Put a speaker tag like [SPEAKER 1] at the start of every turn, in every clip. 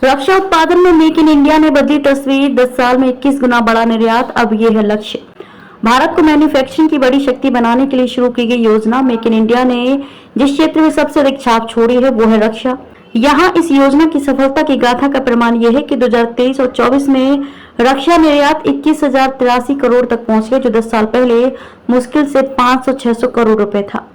[SPEAKER 1] रक्षा उत्पादन में make in India ने बदली तस्वीर। 10 साल में 21 गुना बढ़ा निर्यात, अब ये है लक्ष्य। भारत को मैन्युफैक्चरिंग की बड़ी शक्ति बनाने के लिए शुरू की गई योजना मेक इन इंडिया ने जिस क्षेत्र में सबसे अधिक छाप छोड़ी है वो है रक्षा। यहाँ इस योजना की सफलता की गाथा का प्रमाण यह है कि 2023 और 24 में रक्षा निर्यात 21,083 करोड़ तक पहुंच गए, जो 10 साल पहले मुश्किल से 500-600 करोड़ रुपए था।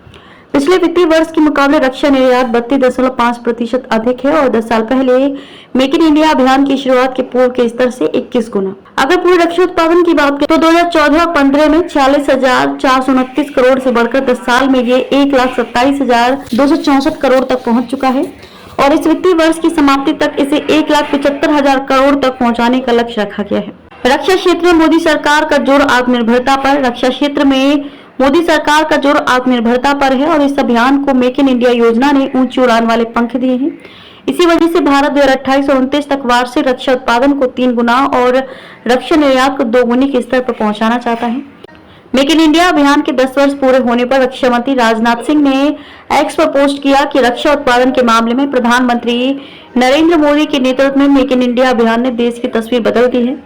[SPEAKER 1] पिछले वित्तीय वर्ष के मुकाबले रक्षा निर्यात 32.5% अधिक है और 10 साल पहले मेक इन इंडिया अभियान की शुरुआत के पूर्व के स्तर से 21 गुना। अगर पूरे रक्षा उत्पादन की बात करें तो 2014 और 15 में 46,429 करोड़ से बढ़कर 10 साल में ये 1,27,264 करोड़ तक पहुंच चुका है और इस वित्तीय वर्ष की समाप्ति तक इसे 1,75,000 करोड़ तक पहुंचाने का लक्ष्य रखा गया है। रक्षा क्षेत्र में मोदी सरकार का जोर आत्मनिर्भरता पर। रक्षा क्षेत्र में मोदी सरकार का जोर आत्मनिर्भरता पर है और इस अभियान को मेक इन इंडिया योजना ने ऊंची उड़ान वाले पंख दिए हैं। इसी वजह से भारत 2028 और 29 तक वार्षिक रक्षा उत्पादन को 3 गुना और रक्षा निर्यात को 2 गुनी के स्तर पर पहुंचाना चाहता है। मेक इन इंडिया अभियान के 10 वर्ष पूरे होने पर रक्षा मंत्री राजनाथ सिंह ने एक्स पर पोस्ट किया कि रक्षा उत्पादन के मामले में प्रधानमंत्री नरेंद्र मोदी के नेतृत्व में मेक इन इंडिया अभियान ने देश की तस्वीर बदल दी है।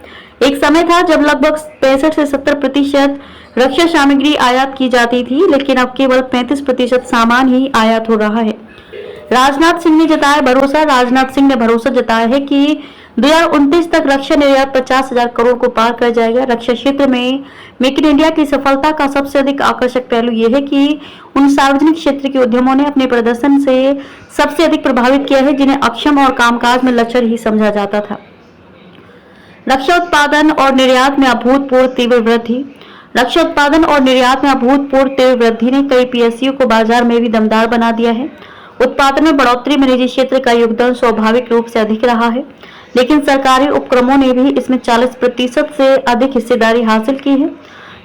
[SPEAKER 1] एक समय था जब लगभग 65 से 70% रक्षा सामग्री आयात की जाती थी, लेकिन अब केवल 35% सामान ही आयात हो रहा है। राजनाथ सिंह ने भरोसा जताया है कि 2029 तक रक्षा निर्यात 50,000 करोड़ को पार कर जाएगा। रक्षा क्षेत्र में मेक इन इंडिया की सफलता का सबसे अधिक आकर्षक पहलू यह है कि उन सार्वजनिक क्षेत्र के उद्यमों ने अपने प्रदर्शन से सबसे अधिक प्रभावित किया है, जिन्हें अक्षम और कामकाज में लचर ही समझा जाता था। रक्षा उत्पादन और निर्यात में अभूतपूर्व तीव्र वृद्धि। रक्षा उत्पादन और निर्यात में अभूतपूर्व तीव्र वृद्धि ने कई पीएसयू को बाजार में भी दमदार बना दिया है। उत्पादन में बढ़ोतरी में निजी क्षेत्र का योगदान स्वाभाविक रूप से अधिक रहा है, लेकिन सरकारी उपक्रमों ने भी इसमें 40% से अधिक हिस्सेदारी हासिल की है।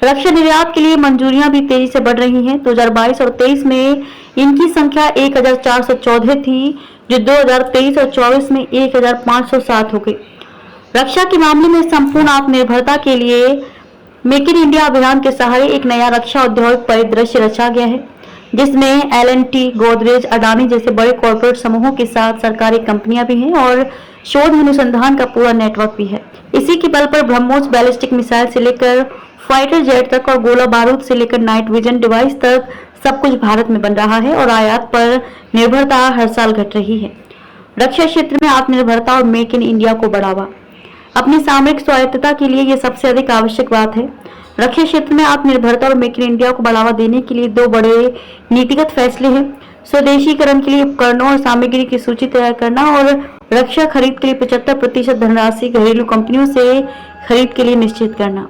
[SPEAKER 1] रक्षा निर्यात के लिए मंजूरियां भी तेजी से बढ़ रही हैं। 2022 और 23 में इनकी संख्या 1,414 थी, जो 2023 और 24 में 1,507 हो गई। रक्षा के मामले में संपूर्ण आत्मनिर्भरता के लिए मेक इन इंडिया अभियान के सहारे एक नया रक्षा औद्योगिक परिदृश्य रचा गया है, जिसमें L&T, गोदरेज, अडानी जैसे बड़े कॉर्पोरेट समूहों के साथ सरकारी कंपनियां भी हैं और शोध अनुसंधान का पूरा नेटवर्क भी है। इसी के बल पर ब्रह्मोस बैलिस्टिक मिसाइल से लेकर फाइटर जेट तक और गोला बारूद से लेकर नाइट विजन डिवाइस तक सब कुछ भारत में बन रहा है और आयात पर निर्भरता हर साल घट रही है। रक्षा क्षेत्र में आत्मनिर्भरता और मेक इन इंडिया को बढ़ावा। अपनी सामरिक स्वायत्तता के लिए यह सबसे अधिक आवश्यक बात है। रक्षा क्षेत्र में आत्मनिर्भरता और मेक इन इंडिया को बढ़ावा देने के लिए 2 बड़े नीतिगत फैसले हैं। स्वदेशीकरण के लिए उपकरणों और सामग्री की सूची तैयार करना और रक्षा खरीद के लिए 75% धनराशि घरेलू कंपनियों से खरीद के लिए निश्चित करना।